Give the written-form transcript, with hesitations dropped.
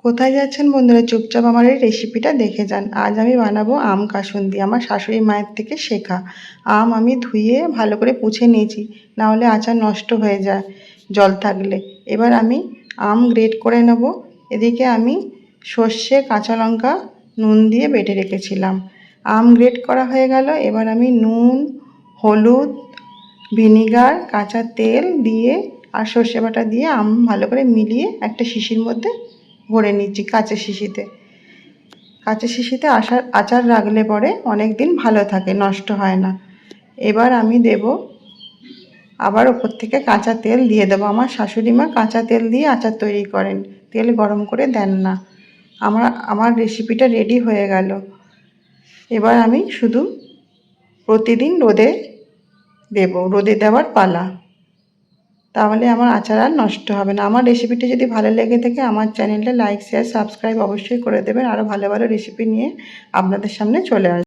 কোথায় যাচ্ছেন বন্ধুরা? চুপচাপ আমার এই রেসিপিটা দেখে যান। আজ আমি বানাবো আম কাসুন্দি, আমার শাশুড়ি মায়ের থেকে শেখা। আম আমি ধুয়ে ভালো করে পুছে নিয়েছি, না হলে আচার নষ্ট হয়ে যায় জল থাকলে। এবার আমি আম গ্রেট করে নেব। এদিকে আমি সর্ষে, কাঁচা লঙ্কা, নুন দিয়ে বেটে রেখেছিলাম। আম গ্রেট করা হয়ে গেল। এবার আমি নুন, হলুদ, ভিনিগার, কাঁচা তেল দিয়ে আর সর্ষে বাটা দিয়ে আম ভালো করে মিলিয়ে একটা শিশির মধ্যে ভরে নিচ্ছি, কাঁচের শিশিতে। কাঁচের শিশিতে আচার রাখলে পরে অনেক দিন ভালো থাকে, নষ্ট হয় না। এবার আমি দেব আবার ওপর থেকে কাঁচা তেল দিয়ে দেবো। আমার শাশুড়ি মা কাঁচা তেল দিয়ে আচার তৈরি করেন, তেল গরম করে দেন না। আমার রেসিপিটা রেডি হয়ে গেল। এবার আমি শুধু প্রতিদিন রোদে দেব, রোদে দেওয়ার পালা। তাহলে আমার আচার আর নষ্ট হবে না। আমার রেসিপিটি যদি ভালো লেগে থাকে আমার চ্যানেলটা লাইক, শেয়ার, সাবস্ক্রাইব অবশ্যই করে দেবেন। আরও ভালো ভালো রেসিপি নিয়ে আপনাদের সামনে চলে আসবে।